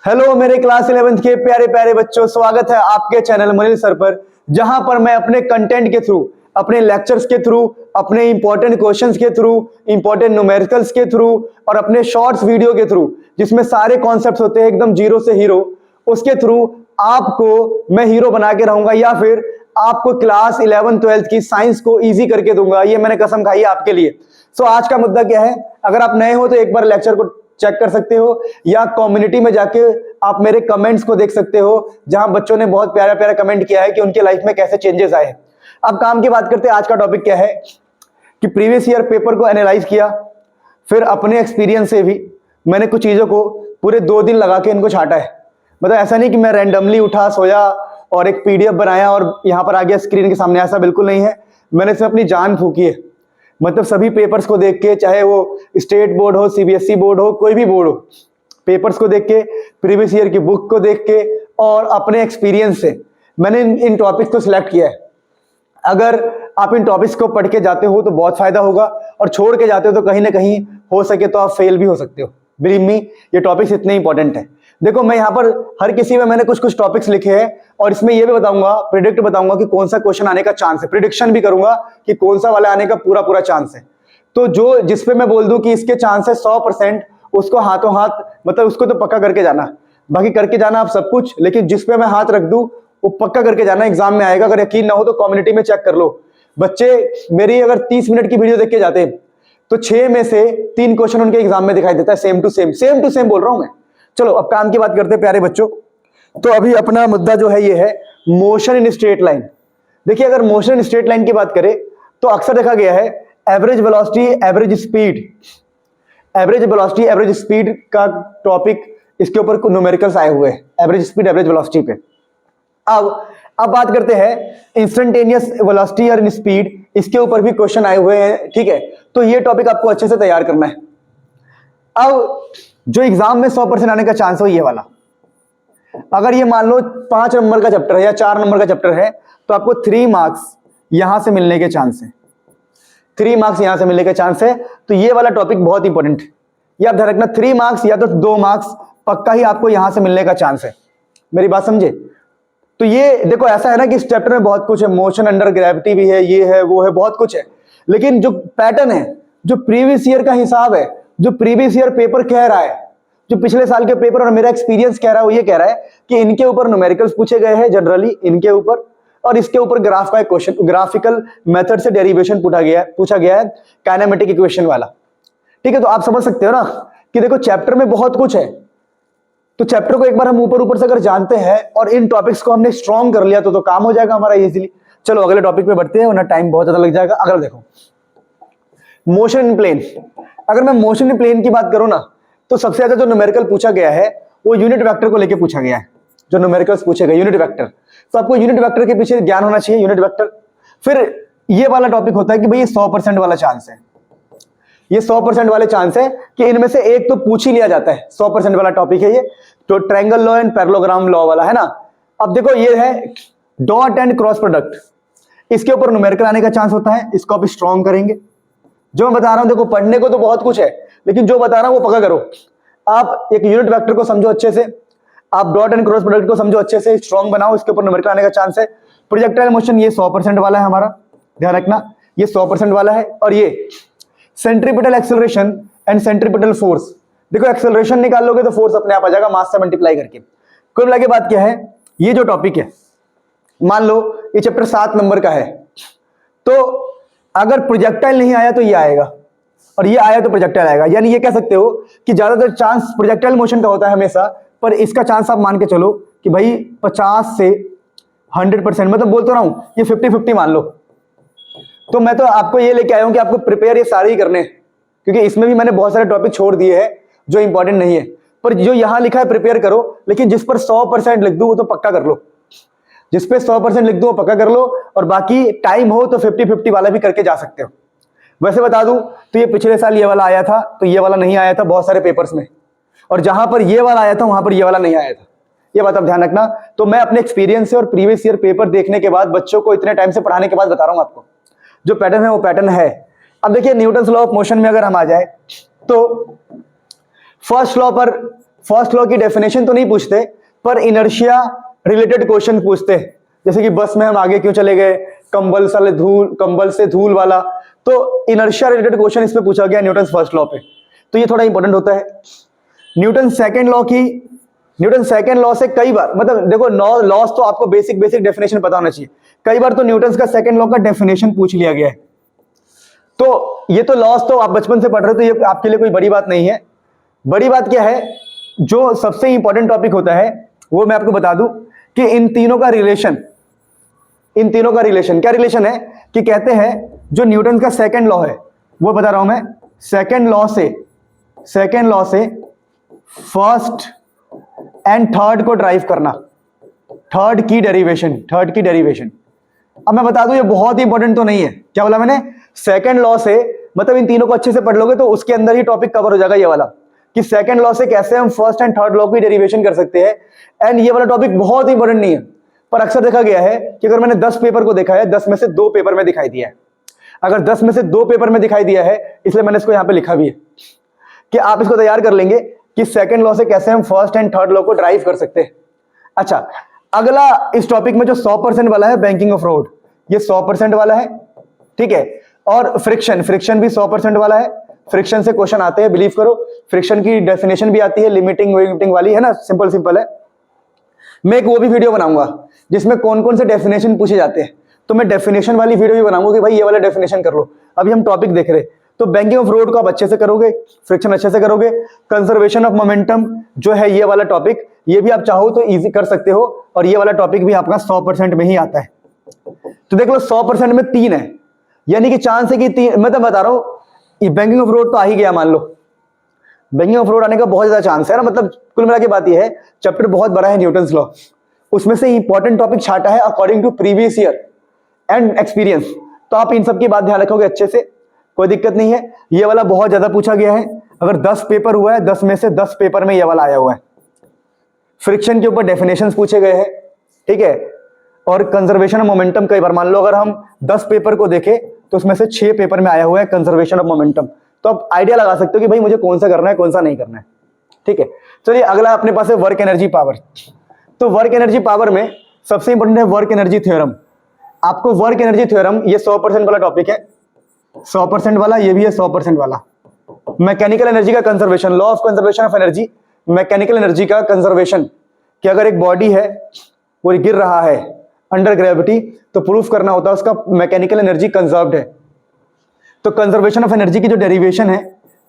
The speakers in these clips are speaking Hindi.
हेलो मेरे क्लास 11th के प्यारे प्यारे बच्चों, स्वागत है आपके चैनल मनील सर पर, जहां पर मैं अपने कंटेंट के थ्रू, अपने लेक्चर्स के थ्रू, अपने इंपॉर्टेंट क्वेश्चंस के थ्रू, इंपॉर्टेंट न्यूमेरिकल्स के थ्रू और अपने शॉर्ट्स वीडियो के थ्रू, जिसमें सारे कॉन्सेप्ट्स होते हैं एकदम जीरो से हीरो, उसके थ्रू आपको मैं हीरो बना के रहूंगा या फिर आपको क्लास 11th 12th की साइंस को इजी करके दूंगा। ये मैंने कसम खाई है आपके लिए। सो आज का मुद्दा क्या है? अगर आप नए हो तो एक बार लेक्चर को चेक कर सकते हो या कम्युनिटी में जाके आप मेरे कमेंट्स को देख सकते हो, जहां बच्चों ने बहुत प्यारा प्यारा कमेंट किया है कि उनके लाइफ में कैसे चेंजेस आए। अब काम की बात करते हैं। आज का टॉपिक क्या है कि प्रीवियस ईयर पेपर को एनालाइज किया, फिर अपने एक्सपीरियंस से भी मैंने कुछ चीजों को पूरे 2 दिन लगा के इनको छाटा है। मतलब ऐसा नहीं कि मैं रैंडमली उठा, सोया और एक पीडीएफ बनाया और यहां पर आ गया स्क्रीन के सामने, ऐसा बिल्कुल नहीं है। मैंने इसमें अपनी जान फूकी है। मतलब सभी पेपर्स को देख के, चाहे वो स्टेट बोर्ड हो, सीबीएसई बोर्ड हो, कोई भी बोर्ड हो, पेपर्स को देख के, प्रीवियस ईयर की बुक को देख के और अपने एक्सपीरियंस से मैंने इन टॉपिक्स को सिलेक्ट किया है। अगर आप इन टॉपिक्स को पढ़ के जाते हो तो बहुत फायदा होगा, और छोड़ के जाते हो तो कहीं ना कहीं हो सके तो आप फेल भी हो सकते हो। बिलीव मी, ये टॉपिक्स इतने इंपॉर्टेंट है। देखो, मैं यहाँ पर हर किसी में मैंने कुछ कुछ टॉपिक्स लिखे हैं और इसमें ये भी बताऊंगा, प्रिडिक्ट बताऊंगा कि कौन सा क्वेश्चन आने का चांस है, प्रिडिक्शन भी करूंगा कि कौन सा वाला आने का पूरा पूरा चांस है। तो जो जिसपे मैं बोल दूं कि इसके चांस है 100%, उसको हाथों हाथ, मतलब उसको तो पक्का करके जाना। बाकी करके जाना आप सब कुछ, लेकिन जिसपे मैं हाथ रख दूं वो पक्का करके जाना, एग्जाम में आएगा। अगर यकीन ना हो तो कम्युनिटी में चेक कर लो। बच्चे मेरी अगर 30 मिनट की वीडियो देख के जाते तो 6 में से 3 क्वेश्चन उनके एग्जाम में दिखाई देता है, सेम टू सेम बोल रहा हूं मैं। चलो अब काम की बात करते हैं प्यारे बच्चों। तो अभी अपना मुद्दा जो है ये है मोशन इन स्ट्रेट लाइन। देखिए, अगर मोशन इन स्ट्रेट लाइन की बात करें तो अक्सर देखा गया है average velocity, average speed, average velocity, average speed का टॉपिक, इसके ऊपर न्यूमेरिकल्स आए हुए हैं एवरेज स्पीड, एवरेज वेलोसिटी पे। अब बात करते हैं इंस्टेंटेनियस वेलोसिटी और स्पीड, इसके ऊपर भी क्वेश्चन आए हुए हैं। ठीक है, तो ये टॉपिक आपको अच्छे से तैयार करना है। अब जो एग्जाम में 100% आने का चांस हो ये वाला, अगर ये मान लो 5 नंबर का चैप्टर है या 4 नंबर का चैप्टर है तो आपको 3 मार्क्स यहां से मिलने के चांस है, 3 मार्क्स यहां से मिलने के चांस है। तो ये वाला टॉपिक बहुत इंपॉर्टेंट है, ये आप ध्यान रखना। 3 मार्क्स या तो 2 मार्क्स पक्का ही आपको यहां से मिलने का चांस है। मेरी बात समझे? तो ये देखो, ऐसा है ना कि इस चैप्टर में बहुत कुछ है, मोशन अंडर ग्रेविटी भी है, ये है, वो है, बहुत कुछ है। लेकिन जो पैटर्न है, जो प्रीवियस ईयर का हिसाब है, जो प्रीवियस ईयर पेपर कह रहा है, जो पिछले साल के पेपर और मेरा एक्सपीरियंस कह रहा है, वो ये कह रहा है कि इनके ऊपर न्यूमेरिकल्स पूछे गए हैं जनरली, इनके ऊपर, और इसके ऊपर ग्राफ का एक क्वेश्चन, ग्राफिकल मेथड से डेरिवेशन पूछा गया है काइनेमेटिक इक्वेशन वाला। ठीक है, तो आप समझ सकते हो ना कि देखो चैप्टर में बहुत कुछ है। तो चैप्टर को एक बार हम ऊपर से अगर जानते हैं और इन टॉपिक्स को हमने स्ट्रॉन्ग कर लिया तो काम हो जाएगा हमारा इजीली। चलो अगले टॉपिक पे बढ़ते हैं, वरना टाइम बहुत ज्यादा लग जाएगा। अगर देखो मोशन इन प्लेन, अगर मैं मोशन इन प्लेन की बात करूं ना, तो सबसे ज्यादा जो न्यूमेरिकल पूछा गया है वो यूनिट वेक्टर को लेके पूछा गया है। जो न्यूमेरिकल्स पूछे गए यूनिट वेक्टर, तो आपको यूनिट वेक्टर के पीछे ज्ञान होना चाहिए, यूनिट वेक्टर। फिर ये वाला टॉपिक होता है कि भाई ये 100% वाला चांस है, ये 100% वाले चांस है कि इनमें से एक तो पूछ ही लिया जाता है। 100% वाला टॉपिक है ये, तो triangle law and parallelogram law वाला है ना। अब देखो ये है डॉट एंड क्रॉस प्रोडक्ट, इसके ऊपर न्यूमेरिकल आने का चांस होता है, इसको भी स्ट्रॉन्ग करेंगे। जो मैं बता रहा हूं, देखो पढ़ने को तो बहुत कुछ है, लेकिन जो बता रहा हूं वो पक्का करो। आप एक यूनिट वेक्टर को समझो अच्छे से, आप डॉट एंड क्रॉस प्रोडक्ट को समझो अच्छे से, स्ट्रॉन्ग बनाओ, इसके ऊपर न्यूमेरिकल आने का चांस है। प्रोजेक्टाइल मोशन ये 100% वाला है हमारा, ध्यान रखना, ये 100% वाला है। और ये centripetal acceleration and centripetal force, देखो एक्सेलरेशन निकाल लोगे तो फोर्स अपने आप आ जाएगा मास से मल्टीप्लाई करके। कुल मिला के बात क्या है, ये जो टॉपिक है, मान लो ये चैप्टर 7 नंबर का है, तो अगर प्रोजेक्टाइल नहीं आया तो ये आएगा, और ये आया तो प्रोजेक्टाइल आएगा। यानी ये कह सकते हो कि ज्यादातर चांस प्रोजेक्टाइल मोशन का होता है हमेशा, पर इसका चांस आप मान के चलो कि भाई 50 से 100%, मतलब बोलता रहा हूं ये 50-50 मान लो। तो मैं तो आपको ये लेके आया हूं कि आपको प्रिपेयर ये सारे ही करने हैं, क्योंकि इसमें भी मैंने बहुत सारे टॉपिक छोड़ दिए हैं जो इंपॉर्टेंट नहीं है, पर जो यहां लिखा है प्रिपेयर करो। लेकिन जिस पर 100% लिख दूं वो तो पक्का कर लो, जिस पे 100% लिख दूं वो पक्का कर लो, और बाकी टाइम हो तो 50-50 वाला भी करके जा सकते हो। वैसे बता दूं तो ये पिछले साल ये वाला आया था, तो ये वाला नहीं आया था बहुत सारे पेपर्स में, और जहां पर ये वाला आया था वहां पर ये वाला नहीं आया था। ये बात आप ध्यान रखना। तो मैं अपने एक्सपीरियंस से और प्रीवियस ईयर पेपर देखने के बाद, बच्चों को इतने टाइम से पढ़ाने के बाद बता रहा हूं आपको, जो पैटर्न है वो पैटर्न है। अब देखिए न्यूटन्स लॉ ऑफ मोशन में अगर हम आ जाए तो फर्स्ट लॉ पर फर्स्ट लॉ की डेफिनेशन तो नहीं पूछते, पर इनर्शिया रिलेटेड क्वेश्चन पूछते हैं, जैसे कि बस में हम आगे क्यों चले गए, कंबल से धूल वाला, तो इनर्शिया रिलेटेड क्वेश्चन इस पे पूछा गया न्यूटन फर्स्ट लॉ पे, तो ये थोड़ा इंपॉर्टेंट होता है। न्यूटन सेकंड लॉ से कई बार, मतलब देखो लॉस तो आपको बेसिक डेफिनेशन पता होना चाहिए, कई बार तो न्यूटन का सेकंड लॉ का डेफिनेशन पूछ लिया गया है। तो ये तो लॉस तो आप बचपन से पढ़ रहे हो, तो ये आपके लिए कोई बड़ी बात नहीं है। बड़ी बात क्या है, जो सबसे इंपॉर्टेंट टॉपिक होता है वो मैं आपको बता दूं कि इन तीनों का रिलेशन क्या रिलेशन है, कि कहते हैं जो न्यूटन का सेकंड लॉ है वो बता रहा हूं मैं, सेकंड लॉ से फर्स्ट एंड थर्ड को ड्राइव करना, थर्ड की डेरिवेशन। अब मैं बता दूं ये बहुत ही इंपॉर्टेंट तो नहीं है, क्या बोला मैंने, सेकंड लॉ से, मतलब इन तीनों को अच्छे से पढ़ लोगे तो उसके अंदर ही टॉपिक कवर हो जाएगा ये वाला, कि सेकंड लॉ से कैसे हम फर्स्ट एंड थर्ड लॉ की डेरिवेशन कर सकते हैं। एंड ये वाला टॉपिक बहुत इंपॉर्टेंट नहीं है, पर अक्सर देखा गया है कि अगर मैंने 10 पेपर को देखा है, 10 में से 2 पेपर में दिखाई दिया है, अगर 10 में से 2 पेपर में दिखाई दिया है, इसलिए मैंने इसको यहां पे लिखा भी है कि आप इसको तैयार कर लेंगे कि सेकंड लॉ से कैसे हम फर्स्ट एंड थर्ड लॉ को ड्राइव कर सकते हैं। अच्छा, अगला इस टॉपिक में जो 100% वाला है बैंकिंग ऑफ रोड, ये 100% वाला है, ठीक है। और फ्रिक्शन भी 100% वाला है, फ्रिक्शन से क्वेश्चन आते हैं, बिलीव करो, फ्रिक्शन की डेफिनेशन भी आती है, लिमिटिंग वाली है ना, सिंपल है। मैं एक वो भी वीडियो बनाऊंगा जिसमें कौन कौन से डेफिनेशन पूछे जाते हैं, तो मैं डेफिनेशन वाली वीडियो भी बनाऊंगा कि भाई ये वाला डेफिनेशन कर लो। अभी हम टॉपिक देख रहे, तो बैंकिंग ऑफ रोड को आप अच्छे से करोगे, फ्रिक्शन अच्छे से करोगे, कंजर्वेशन ऑफ मोमेंटम जो है ये वाला टॉपिक, ये भी आप चाहो तो इजी कर सकते हो, और ये वाला टॉपिक भी आपका 100% में ही आता है। तो देख लो 100% में 3 है, यानी कि चांस है कि 3, मैं तो बता रहा हूं ये बैंकिंग ऑफ रोड तो आ ही गया, मान लो बैंकिंग ऑफ रोड आने का बहुत ज्यादा चांस है ना, मतलब कुल मिला के बात ये है, चैप्टर बहुत बड़ा है न्यूटन्स लॉ, उसमें से इंपॉर्टेंट टॉपिक छाटा है according to previous year and experience, तो आप इन सब की बात ध्यान रखोगे अच्छे से, कोई दिक्कत नहीं है। ये वाला बहुत ज्यादा पूछा गया है, अगर 10 पेपर हुआ है, 10 में से 10 पेपर में ये वाला आया हुआ है। फ्रिक्शन के ऊपर डेफिनेशंस पूछे गए हैं, ठीक है, और कंजर्वेशन ऑफ मोमेंटम कई बार, मान लो अगर हम 10 पेपर को देखें तो उसमें से 6 पेपर में आया हुआ है कंजर्वेशन ऑफ मोमेंटम, तो आप आइडिया लगा सकते हो कि भाई मुझे कौन सा करना है कौन सा नहीं करना है, ठीक है। चलिए अगला अपने पास है वर्क एनर्जी पावर। तो वर्क एनर्जी पावर में सबसे इंपॉर्टेंट है वर्क एनर्जी थ्योरम। आपको वर्क एनर्जी थ्योरम, ये 100% वाला टॉपिक है, 100% वाला, ये भी है 100% वाला। मैकेनिकल एनर्जी का conservation, law of conservation of energy, mechanical energy का कंजर्वेशन, कि अगर एक बॉडी है वो गिर रहा है अंडर ग्रेविटी, तो प्रूफ करना होता है उसका मैकेनिकल एनर्जी कंजर्व्ड है। तो कंजर्वेशन ऑफ एनर्जी की जो डेरिवेशन है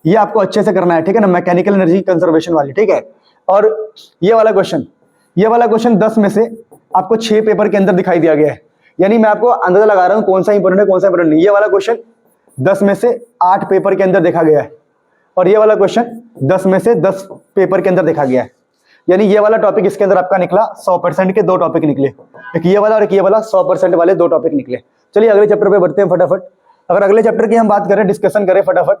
ये आपको अच्छे से करना है, ठीक है ना, मैकेनिकल एनर्जी कंजर्वेशन वाली, ठीक है। और ये वाला क्वेश्चन 10 में से आपको 6 पेपर के अंदर दिखाई दिया गया है, यानी मैं आपको अंदाजा लगा रहा हूं कौन सा इंपॉर्टेंट है कौन सा इंपॉर्टेंट नहीं। ये वाला क्वेश्चन 10 में से 8 पेपर के अंदर देखा गया है, और ये वाला क्वेश्चन 10 में से 10 पेपर के अंदर देखा गया है, यानी ये वाला टॉपिक इसके अंदर आपका निकला 100% के 2 टॉपिक निकले, एक ये वाला और एक ये वाला 100% वाले 2 टॉपिक निकले। चलिए अगले चैप्टर पे बढ़ते हैं फटाफट। अगर अगले चैप्टर की हम बात करें, डिस्कशन करें फटाफट,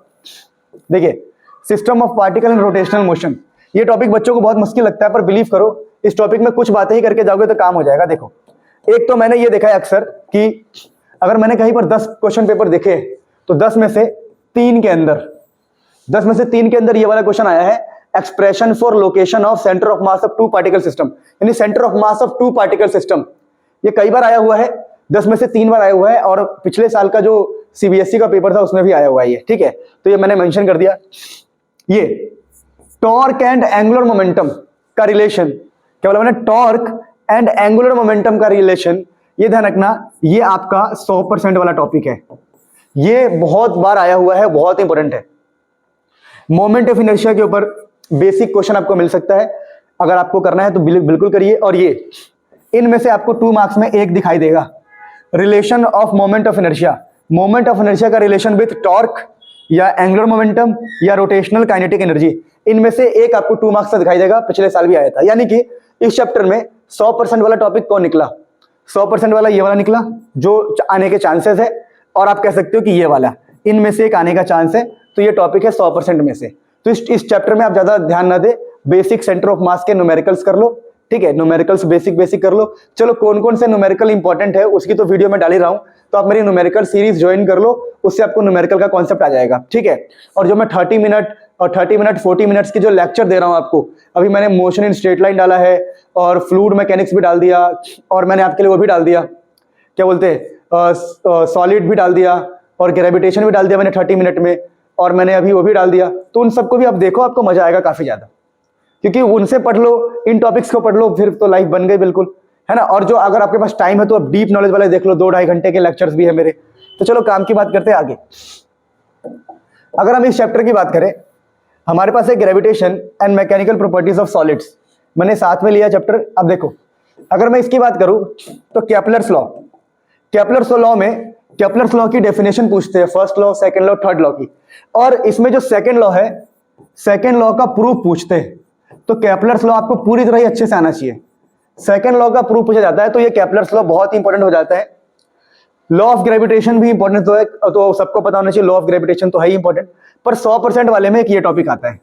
देखिए system of particle and rotational motion, ये टॉपिक बच्चों को बहुत मुश्किल लगता है, पर बिलीव करो इस टॉपिक में कुछ बातें ही करके जाओगे तो काम हो जाएगा। देखो, एक तो मैंने ये देखा है अक्सर कि अगर मैंने कहीं पर 10 क्वेश्चन पेपर देखे तो 10 में से 3 के अंदर ये वाला क्वेश्चन आया है, expression for location of centre of mass of 2 particle system, यानी centre of mass of 2 particle system. ये कई बार आया हुआ है, 10 में से 3 बार आया हुआ है, और पिछले साल का जो सीबीएसई का पेपर था उसमें भी आया हुआ है ये, ठीक है। तो ये मैंने मेंशन कर दिया। ये टॉर्क एंड एंगुलर मोमेंटम का रिलेशन, क्या बोला मैंने, टॉर्क एंड एंगुलर मोमेंटम का रिलेशन, ये ध्यान रखना, ये आपका 100% वाला टॉपिक है, ये बहुत बार आया हुआ है, बहुत इंपॉर्टेंट है। मोमेंट ऑफ इनर्शिया के ऊपर बेसिक क्वेश्चन आपको मिल सकता है, अगर आपको करना है तो बिल्कुल करिए। और ये इनमें से आपको 2 मार्क्स में एक दिखाई देगा, relation of moment of inertia का रिलेशन विथ टॉर्क या एंगुलर मोमेंटम या रोटेशनल काइनेटिक एनर्जी, इनमें से एक आपको 2 मार्क्स से दिखाई देगा, पिछले साल भी आया था। यानी कि इस चैप्टर में 100% वाला टॉपिक कौन निकला, 100% वाला ये वाला निकला जो आने के चांसेस है, और आप कह सकते हो कि ये वाला, इनमें से एक आने का चांस है, तो ये टॉपिक है 100% में से। तो इस चैप्टर में आप ज्यादा ध्यान ना दे, बेसिक सेंटर ऑफ मास के न्यूमेरिकल्स कर लो, ठीक है, न्यूमेरिकल्स बेसिक कर लो। चलो कौन कौन से न्यूमेरिकल इंपॉर्टेंट है उसकी तो वीडियो में डाल ही रहा हूं, तो आप मेरी न्यूमेरिकल सीरीज ज्वाइन कर लो, उससे आपको न्यूमेरिकल का कॉन्सेप्ट आ जाएगा, ठीक है। और जो मैं 30 मिनट और 30 मिनट 40 मिनट्स की जो लेक्चर दे रहा हूँ आपको, अभी मैंने मोशन इन स्ट्रेट लाइन डाला है और फ्लूइड मैकेनिक्स भी डाल दिया, और मैंने आपके लिए वो भी डाल दिया, क्या बोलते हैं, सॉलिड भी डाल दिया, और ग्रेविटेशन भी डाल दिया मैंने 30 मिनट में, और मैंने अभी वो भी डाल दिया। तो उन सबको भी आप देखो, आपको मजा आएगा काफी ज्यादा, क्योंकि उनसे पढ़ लो, इन टॉपिक्स को पढ़ लो, फिर तो लाइफ बन गई बिल्कुल, है ना। और जो अगर आपके पास टाइम है तो आप डीप नॉलेज वाले देख लो, 2-2.5 घंटे के लेक्चर्स भी है मेरे। तो चलो काम की बात करते हैं आगे। अगर हम इस चैप्टर की बात करें, हमारे पास है gravitation and mechanical properties of solids, मैंने साथ में लिया चैप्टर। अब देखो, अगर मैं इसकी बात करूं तो केपलर्स लॉ, केपलर्स लॉ में केपलर्स लॉ की डेफिनेशन पूछते हैं, first law, second law, third law की, और इसमें जो सेकंड लॉ है, सेकंड लॉ का प्रूफ पूछते हैं। तो केपलर्स लॉ आपको पूरी तरह ही अच्छे से आना चाहिए। सेकंड लॉ का प्रूफ पूछा जाता है तो ये केपलर्स लॉ बहुत ही इंपॉर्टेंट हो जाता है। लॉ ऑफ ग्रेविटेशन भी इंपॉर्टेंट तो है, तो सबको पता होना चाहिए, लॉ ऑफ ग्रेविटेशन तो है ही इंपॉर्टेंट, पर 100% वाले में एक ये टॉपिक आता है,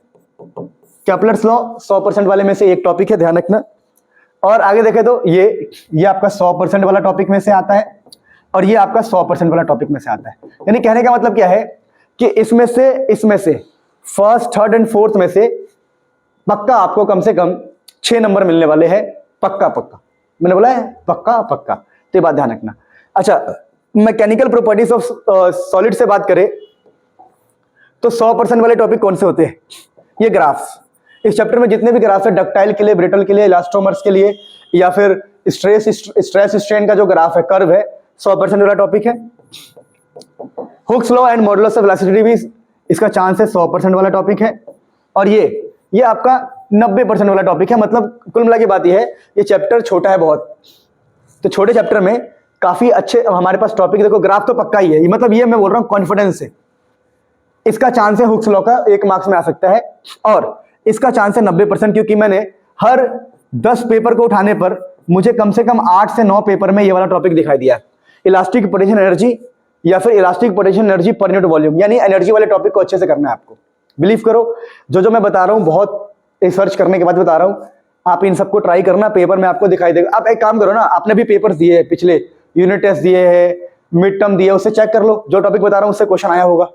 केपलर्स लॉ 100% वाले में से एक टॉपिक है, ध्यान रखना। और आगे देखें तो ये आपका 100% वाला टॉपिक में से आता है, और ये आपका 100% वाला टॉपिक में से आता है। यानी कहने का मतलब क्या है कि इसमें से फर्स्ट, थर्ड एंड फोर्थ में से पक्का आपको कम से कम 6 नंबर मिलने वाले हैं, पक्का पक्का, मैंने बोला है पक्का पक्का, तो ये बात ध्यान रखना। अच्छा, मैकेनिकल प्रॉपर्टीज ऑफ सॉलिड से बात करें तो 100% वाले टॉपिक कौन से होते हैं? ये ग्राफ्स, इस चैप्टर में जितने भी ग्राफ्स है, डक्टाइल के लिए, ब्रिटल के लिए, इलास्टोमर्स के लिए, या फिर स्ट्रेस स्ट्रेन का जो ग्राफ है, कर्व है, 100% वाला टॉपिक है। Hooke's law and modulus of velocity भी इसका चांस है, 100% वाला टॉपिक है। और ये आपका 90% वाला टॉपिक है। मतलब कुल मिला के बात ये है, ये चैप्टर छोटा है बहुत, तो छोटे चैप्टर में काफी अच्छे हमारे पास टॉपिक। देखो ग्राफ तो पक्का ही है, मतलब ये मैं बोल रहा हूँ कॉन्फिडेंस से, इसका चांस है हुक्स लॉ का 1 मार्क्स में आ सकता है, और इसका चांस है 90%, क्योंकि मैंने हर 10 पेपर को उठाने पर मुझे कम से कम 8 से 9 पेपर में ये वाला टॉपिक दिखाई दिया। इलास्टिक पोटेंशियल एनर्जी या फिर elastic potential energy per unit volume, यानी एनर्जी वाले टॉपिक को अच्छे से करना है आपको। बिलीव करो, जो मैं बता रहा हूँ बहुत रिसर्च करने के बाद बता रहा हूँ, आप इन सबको ट्राई करना, पेपर में आपको दिखाई देगा। आप एक काम करो ना, आपने भी पेपर्स दिए हैं, पिछले यूनिट टेस्ट दिए हैं, मिड टर्म दिए, उससे चेक कर लो, जो टॉपिक बता रहा हूँ उससे क्वेश्चन आया होगा,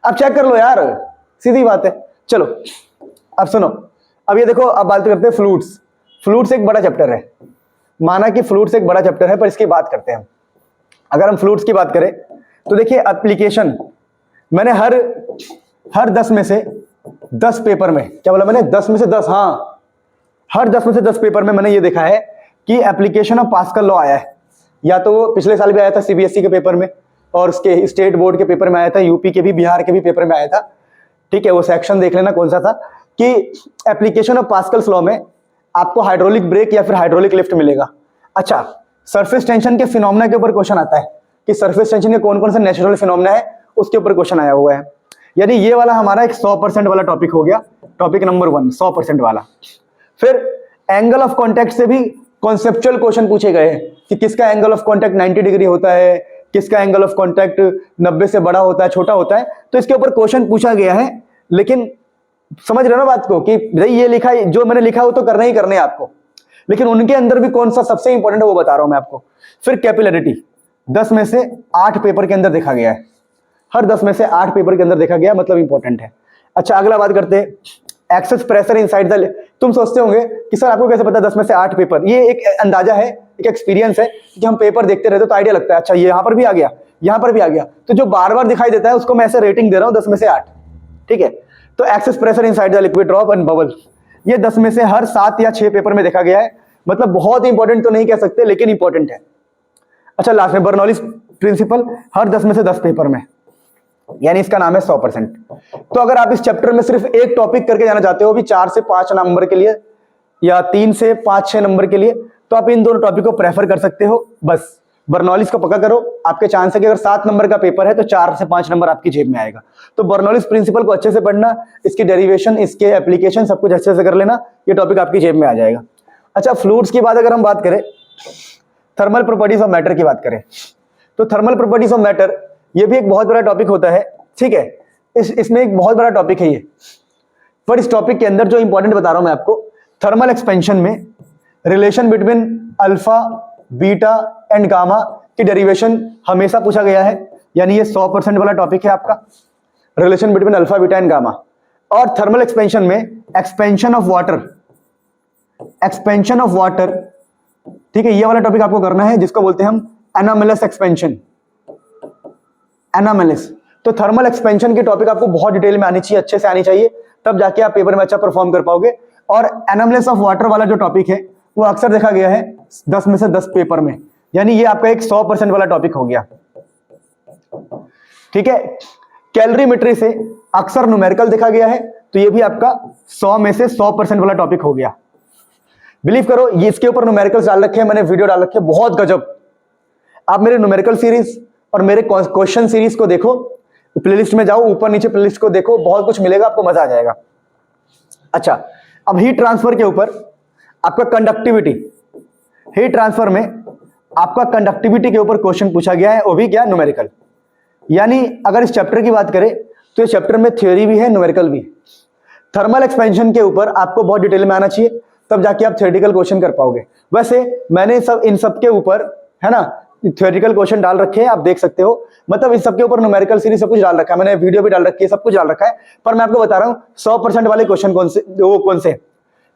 आप चेक कर लो यार, सीधी बात है। चलो अब सुनो, अब ये देखो, अब बात करते हैं फ्लूइड्स। फ्लूइड्स एक बड़ा चैप्टर है, माना कि फ्लूइड्स एक बड़ा चैप्टर है, पर इसकी बात करते हैं हम। अगर हम फ्लूइड्स की बात करें तो देखिए एप्लीकेशन, मैंने हर 10 में से 10 पेपर में, क्या बोला मैंने, 10 में से 10, हाँ, हर 10 में से 10 पेपर में मैंने ये देखा है कि एप्लीकेशन ऑफ पास्कल लॉ आया है। या तो वो पिछले साल भी आया था सीबीएसई के पेपर में, और उसके स्टेट बोर्ड के पेपर में आया था, यूपी के भी, बिहार के भी पेपर में आया था, ठीक है, वो सेक्शन देख लेना कौन सा था, कि एप्लीकेशन ऑफ पास्कल्स लॉ में आपको हाइड्रोलिक ब्रेक या फिर हाइड्रोलिक लिफ्ट मिलेगा। अच्छा, सरफेस टेंशन के फिनोमेना के ऊपर क्वेश्चन आता है कि सरफेस टेंशन के कौन कौन से नेचुरल फिनोमेना है, उसके ऊपर क्वेश्चन आया हुआ है। यानी ये वाला हमारा एक 100% वाला टॉपिक हो गया, टॉपिक नंबर 1 100% वाला। फिर एंगल ऑफ कॉन्टैक्ट से भी कॉन्सेप्चुअल क्वेश्चन पूछे गए हैं कि किसका एंगल ऑफ कॉन्टैक्ट 90 डिग्री होता है, किसका एंगल ऑफ कॉन्टैक्ट 90 से बड़ा होता है, छोटा होता है, तो इसके ऊपर क्वेश्चन पूछा गया है। लेकिन समझ रहे हो ना बात को, कि भाई ये लिखा है, जो मैंने लिखा है वो तो करना ही करने आपको, लेकिन उनके अंदर भी कौन सा सबसे इंपॉर्टेंट है वो बता रहा हूं मैं आपको। फिर कैपिलरिटी 10 में से 8 पेपर के अंदर देखा गया है, हर 10 में से 8 पेपर के अंदर देखा गया, मतलब इंपॉर्टेंट है। अच्छा, अगला बात करते हैं एक्सेस प्रेशर इनसाइड द। तुम सोचते होंगे कि सर आपको कैसे पता 10 में से 8 पेपर, ये एक अंदाजा है, एक एक्सपीरियंस है कि हम पेपर देखते रहते तो आइडिया लगता है, अच्छा ये यहां पर भी आ गया, यहां पर भी आ गया, तो जो बार बार दिखाई देता है उसको मैं ऐसे रेटिंग दे रहा हूं 10 में से 8, ठीक है। तो excess pressure inside the liquid drop and bubble, ये 10 में से हर 7 या 6 पेपर में देखा गया है, मतलब बहुत इंपॉर्टेंट तो नहीं कह सकते, लेकिन इंपॉर्टेंट है। अच्छा, लास्ट में बर्नौलीज प्रिंसिपल, हर 10 में से 10 पेपर में, यानी इसका नाम है 100%। तो अगर आप इस चैप्टर में सिर्फ एक टॉपिक करके जाना चाहते हो भी 4 से 5 नंबर के लिए या 3 से 5-6 नंबर के लिए, तो आप इन दोनों टॉपिक को प्रेफर कर सकते हो। बस बर्नौलीज को पक्का करो, आपके चांस है कि अगर 7 नंबर का पेपर है तो 4 से 5 नंबर आपकी जेब में आएगा। तो बर्नौलीज प्रिंसिपल को अच्छे से पढ़ना, इसकी डेरिवेशन, इसके एप्लीकेशन सब कुछ अच्छे से कर लेना, ये टॉपिक आपकी जेब में आ जाएगा। अच्छा, फ्लूइड्स की बात अगर हम बात करें, थर्मल प्रॉपर्टीज ऑफ मैटर की बात करें, तो थर्मल प्रॉपर्टीज ऑफ मैटर ये भी एक बहुत बड़ा टॉपिक होता है, ठीक है, इसमें एक बहुत बड़ा टॉपिक है ये। पर इस टॉपिक के अंदर जो इंपॉर्टेंट बता रहा हूं मैं आपको, थर्मल एक्सपेंशन में relation between alpha, beta and gamma की डेरिवेशन हमेशा पूछा गया है, यानी ये 100% वाला टॉपिक है आपका, relation between alpha, beta and gamma. और थर्मल एक्सपेंशन में expansion of water, expansion of water, ठीक है, ये वाला टॉपिक आपको करना है जिसको बोलते हैं हम एनोमलस एक्सपेंशन, एनोमलस। तो थर्मल एक्सपेंशन की टॉपिक आपको बहुत डिटेल में आनी चाहिए, अच्छे से आनी चाहिए, तब जाके आप पेपर में अच्छा परफॉर्म कर पाओगे। और एनोमलस ऑफ वाटर वाला जो टॉपिक है वो अक्सर देखा गया है 10 में से 10 पेपर में, यानी ये आपका एक 100% वाला टॉपिक हो गया, ठीक है। कैलोरीमेट्री से अक्सर न्यूमेरिकल देखा गया है, तो ये भी आपका 100 में से 100% वाला टॉपिक हो गया। बिलीव करो ये इसके ऊपर न्यूमेरिकल्स डाल रखे हैं, मैंने वीडियो डाल रखे हैं, बहुत गजब। आप मेरे न्यूमेरिकल सीरीज और मेरे क्वेश्चन सीरीज को देखो, प्लेलिस्ट में जाओ, ऊपर नीचे प्लेलिस्ट को देखो, बहुत कुछ मिलेगा आपको, मजा आ जाएगा। अच्छा, अब हीट ट्रांसफर के ऊपर आपका कंडक्टिविटी, हीट ट्रांसफर में आपका कंडक्टिविटी के ऊपर क्वेश्चन पूछा गया है, वो भी क्या, न्यूमेरिकल। यानी अगर इस चैप्टर की बात करें तो इस चैप्टर में थ्योरी भी है, न्यूमेरिकल भी। थर्मल एक्सपेंशन के ऊपर आपको बहुत डिटेल में आना चाहिए, तब जाके आप थ्योरेटिकल क्वेश्चन कर पाओगे। वैसे मैंने इन सब के ऊपर, है ना, थ्योरेटिकल क्वेश्चन डाल रखे हैं, आप देख सकते हो, मतलब इस सब के ऊपर न्यूमेरिकल सीरीज सब कुछ डाल रखा है, मैंने वीडियो भी डाल रखी है, सब कुछ डाल रखा है। पर मैं आपको बता रहा हूँ 100% वाले क्वेश्चन कौन से, वो कौन से,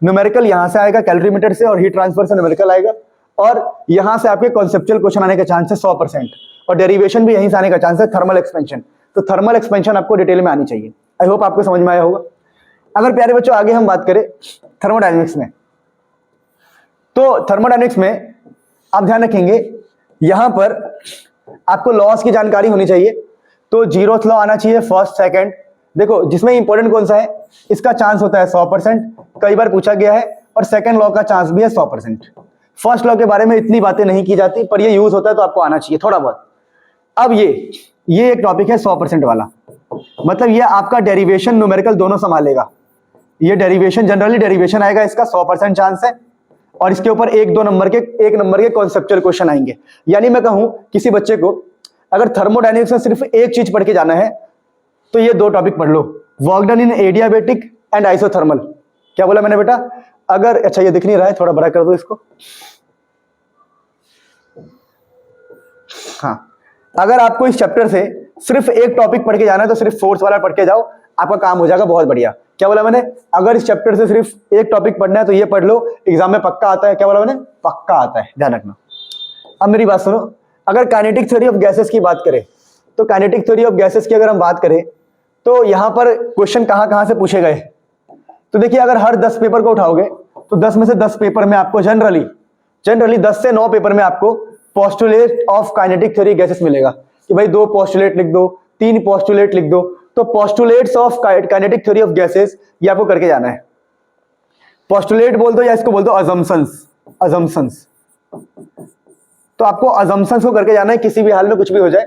न्यूमेरिकल यहां से आएगा कैलोरीमीटर से, और हीट ट्रांसफर से न्यूमेरिकल आएगा, और यहां से आपके कॉन्सेप्चुअल क्वेश्चन आने का चांस है 100%, और डेरिवेशन भी यहीं से आने का चांस है, थर्मल एक्सपेंशन। तो थर्मल एक्सपेंशन आपको डिटेल में आनी चाहिए। आई होप आपको समझ में आया होगा। अगर प्यारे बच्चों आगे हम बात करें थर्मोडायनेमिक्स में, तो थर्मोडायनेमिक्स में आप ध्यान रखेंगे यहां पर आपको लॉस की जानकारी होनी चाहिए। तो जीरोथ लॉ आना चाहिए, फर्स्ट सेकंड। देखो जिसमें इंपॉर्टेंट कौन सा है, इसका चांस होता है 100%, कई बार पूछा गया है, और सेकंड लॉ का चांस भी है 100%। फर्स्ट लॉ के बारे में इतनी बातें नहीं की जाती, पर ये यूज होता है तो आपको आना चाहिए थोड़ा बहुत। अब ये एक टॉपिक है 100% वाला, मतलब ये आपका डेरिवेशन न्यूमेरिकल दोनों संभालेगा। ये डेरिवेशन, जनरली डेरिवेशन आएगा, इसका 100% चांस है, और इसके ऊपर एक नंबर के कॉन्सेप्चुअल क्वेश्चन आएंगे। यानी मैं कहूं किसी बच्चे को अगर थर्मोडायनेमिक्स में सिर्फ एक चीज पढ़ के जाना है तो ये 2 टॉपिक पढ़ लो, work done in adiabatic and isothermal. क्या बोला मैंने बेटा? अगर, अच्छा ये दिख नहीं रहा है, थोड़ा बड़ा कर दो इसको। हाँ, अगर आपको इस चैप्टर से सिर्फ एक टॉपिक पढ़ के जाना है तो सिर्फ फोर्स वाला पढ़ के जाओ, आपका काम हो जाएगा बहुत बढ़िया। क्या बोला मैंने? अगर इस चैप्टर से सिर्फ एक टॉपिक पढ़ना है तो ये पढ़ लो, एग्जाम में पक्का आता है। क्या बोला मैंने? पक्का आता है, ध्यान रखना। अब मेरी बात सुनो, अगर काइनेटिक थ्योरी ऑफ गैसेस की बात करें तो काइनेटिक थ्योरी ऑफ गैसेस की अगर हम बात करें तो यहां पर क्वेश्चन कहां से पूछे गए, तो देखिए अगर हर 10 पेपर को उठाओगे तो 10 में से 10 पेपर में आपको जनरली 10 से 9 पेपर में आपको postulate of kinetic theory gases मिलेगा कि भाई 2 पोस्टुलेट लिख दो, 3 पोस्टुलेट लिख दो। तो postulates of kinetic theory of gases ये आपको करके जाना है। पोस्टुलेट बोल दो या इसको बोल दो अजम्पशंस। तो आपको अजम्पशंस को करके जाना है, किसी भी हाल में कुछ भी हो जाए।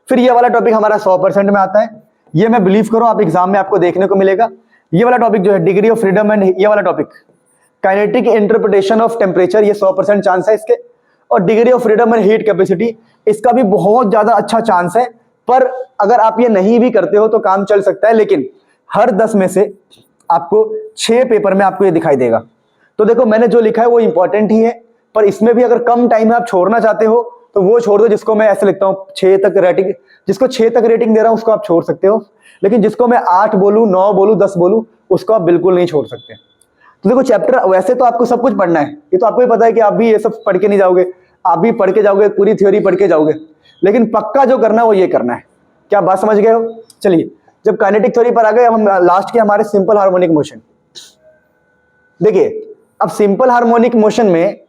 फिर ये वाला टॉपिक हमारा 100% में आता है, ये मैं बिलीव करो आप एग्जाम में आपको देखने को मिलेगा। ये वाला टॉपिक जो है डिग्री ऑफ फ्रीडम एंड ये वाला topic kinetic interpretation of temperature, ये 100% चांस है इसके। और degree of freedom and heat capacity, इसका भी बहुत ज्यादा अच्छा चांस है। पर अगर आप ये नहीं भी करते हो तो काम चल सकता है, लेकिन हर 10 में से आपको 6 पेपर में आपको ये दिखाई देगा। तो देखो मैंने जो लिखा है वो इंपॉर्टेंट ही है, पर इसमें भी अगर कम टाइम में आप छोड़ना चाहते हो तो वो छोड़ दो जिसको मैं ऐसे लिखता हूँ 6 तक रेटिंग, जिसको 6 तक रेटिंग दे रहा हूँ उसको आप छोड़ सकते हो, लेकिन जिसको मैं 8 बोलूँ, 9 बोलूँ, 10 बोलूँ, उसको आप बिल्कुल नहीं छोड़ सकते। तो देखो चैप्टर वैसे तो आपको सब कुछ पढ़ना है, ये तो आपको ही पता है कि आप भी ये सब पढ़ के नहीं जाओगे, आप भी पढ़ के जाओगे, पूरी थ्योरी पढ़ के जाओगे, लेकिन पक्का जो करना है वो ये करना है। क्या बात समझ गए हो? चलिए जब काइनेटिक थ्योरी पर आ गए, अब हम लास्ट के हमारे सिंपल हार्मोनिक मोशन। देखिए अब सिंपल हार्मोनिक मोशन में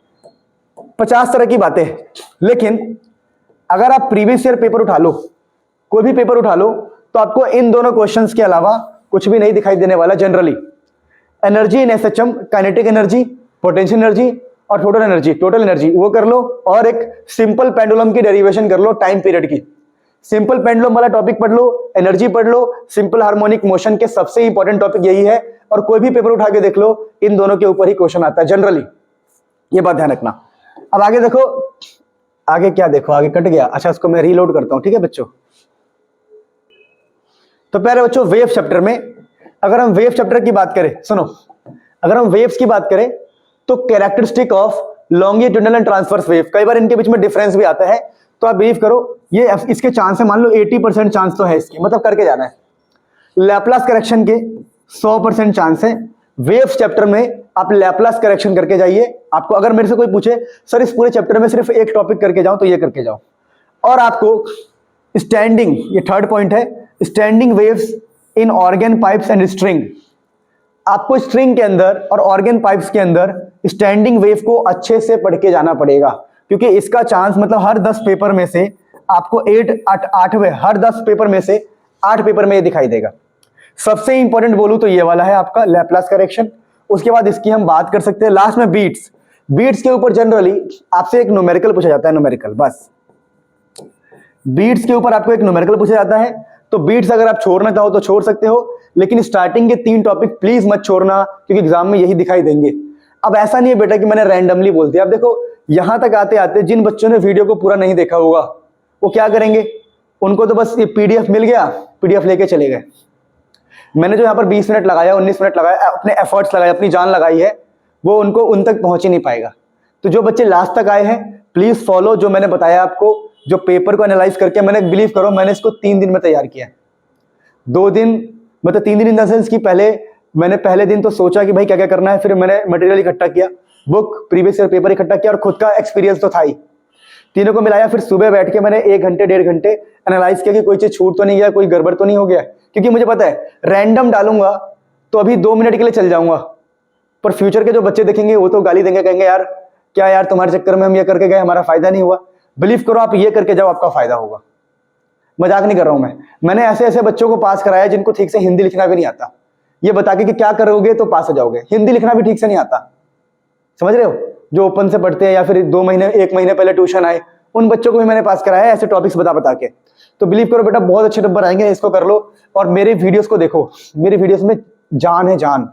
50 तरह की बातें हैं, लेकिन अगर आप प्रीवियस ईयर पेपर उठा लो, कोई भी पेपर उठा लो, तो आपको इन दोनों क्वेश्चंस के अलावा कुछ भी नहीं दिखाई देने वाला। Generally energy in SHM, kinetic energy, potential energy और टोटल एनर्जी वो कर लो, और एक सिंपल पेंडुलम की डेरिवेशन कर लो टाइम पीरियड की। सिंपल पेंडुलम वाला टॉपिक पढ़ लो, एनर्जी पढ़ लो, सिंपल हार्मोनिक मोशन के सबसे इंपॉर्टेंट टॉपिक यही है, और कोई भी पेपर उठा के देख लो इन दोनों के ऊपर ही क्वेश्चन आता है जनरली, ये बात ध्यान रखना। अब आगे देखो, आगे क्या देखो, आगे कट गया, अच्छा इसको मैं रीलोड करता हूं, ठीक है बच्चों। तो प्यारे बच्चों वेव चैप्टर में अगर हम वेव चैप्टर की बात करें, सुनो, अगर हम वेव्स की बात करें तो characteristic of longitudinal and transverse wave, कई बार इनके बीच में डिफरेंस भी आता है, तो आप बिलीव करो ये इसके चांस है, मान लो 80% चांस तो है इसकी, मतलब करके जाना है। लैप्लास करेक्शन के 100% चांस है। वेव्स चैप्टर में आप लैपलास करेक्शन करके जाइए। आपको अगर मेरे से कोई पूछे सर इस पूरे चैप्टर में सिर्फ एक टॉपिक करके जाओ, तो ये करके जाओ। और आपको स्टैंडिंग, ये थर्ड पॉइंट है, standing waves in organ pipes and string. आपको स्ट्रिंग के अंदर और ऑर्गन पाइप्स के अंदर स्टैंडिंग वेव को अच्छे से पढ़ के जाना पड़ेगा, क्योंकि इसका चांस मतलब हर 10 पेपर में से आपको 8वें हर 10 पेपर में से 8 पेपर में ये दिखाई देगा। सबसे इंपॉर्टेंट बोलूं तो ये वाला है आपका लैपलास करेक्शन। उसके बाद इसकी हम बात कर सकते हैं लास्ट में बीट्स। बीट्स के ऊपर जनरली आपसे एक न्यूमेरिकल पूछा जाता है, न्यूमेरिकल, बस बीट्स के ऊपर आपको एक न्यूमेरिकल पूछा जाता है। तो बीट्स अगर आप छोड़ना चाहो तो छोड़ सकते हो, लेकिन स्टार्टिंग के 3 टॉपिक प्लीज मत छोड़ना, क्योंकि एग्जाम में यही दिखाई देंगे। अब ऐसा नहीं है बेटा कि मैंने रैंडमली बोल दिया। अब देखो यहां तक आते आते जिन बच्चों ने वीडियो को पूरा नहीं देखा होगा वो क्या करेंगे, उनको तो बस ये पीडीएफ मिल गया, पीडीएफ लेके चले गए। मैंने जो यहाँ पर 20 मिनट लगाया, 19 मिनट लगाया, अपने एफर्ट्स लगाए, अपनी जान लगाई है, वो उनको उन तक पहुंच ही नहीं पाएगा। तो जो बच्चे लास्ट तक आए हैं प्लीज फॉलो जो मैंने बताया आपको, जो पेपर को एनालाइज करके, मैंने बिलीव करो मैंने इसको 3 दिन में तैयार किया। 2 दिन मतलब 3 दिन इन द सेंस कि मैंने पहले दिन तो सोचा कि भाई क्या क्या करना है, फिर मैंने मटेरियल इकट्ठा किया, बुक, प्रीवियस ईयर पेपर इकट्ठा किया, और खुद का एक्सपीरियंस तो था ही, तीनों को मिलाया। फिर सुबह बैठ के मैंने 1 घंटे 1.5 घंटे एनालाइज किया कि कोई चीज छूट तो नहीं गया, कोई गड़बड़ तो नहीं हो गया, क्योंकि मुझे पता है रैंडम डालूंगा तो अभी 2 मिनट के लिए चल जाऊंगा, पर फ्यूचर के जो बच्चे देखेंगे वो तो गाली देंगे, कहेंगे यार क्या यार तुम्हारे चक्कर में हम ये करके गए, हमारा फायदा नहीं हुआ। बिलीव करो आप ये करके जाओ, आपका फायदा होगा। मजाक नहीं कर रहा हूं मैंने ऐसे ऐसे बच्चों को पास कराया जिनको ठीक से हिंदी लिखना भी नहीं आता, ये बता के कि क्या करोगे तो पास हो जाओगे, हिंदी लिखना भी ठीक से नहीं आता, समझ रहे हो, जो ओपन से पढ़ते हैं या फिर 1 महीने पहले ट्यूशन आए, उन बच्चों को भी मैंने पास कराया ऐसे टॉपिक्स बता के। तो बिलीव करो बेटा बहुत अच्छे नंबर आएंगे, इसको कर लो। और मेरे वीडियोस को देखो, मेरी वीडियोस में जान है, जान,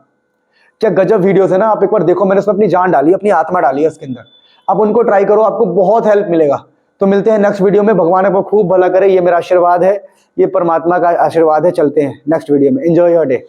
क्या गजब वीडियोस है ना। आप एक बार देखो, मैंने उसमें अपनी जान डाली, अपनी आत्मा डाली है उसके अंदर। आप उनको ट्राई करो, आपको बहुत हेल्प मिलेगा। तो मिलते हैं नेक्स्ट वीडियो में। भगवान आपको खूब भला करे, ये मेरा आशीर्वाद है, ये परमात्मा का आशीर्वाद है। चलते हैं नेक्स्ट वीडियो में। Enjoy your day.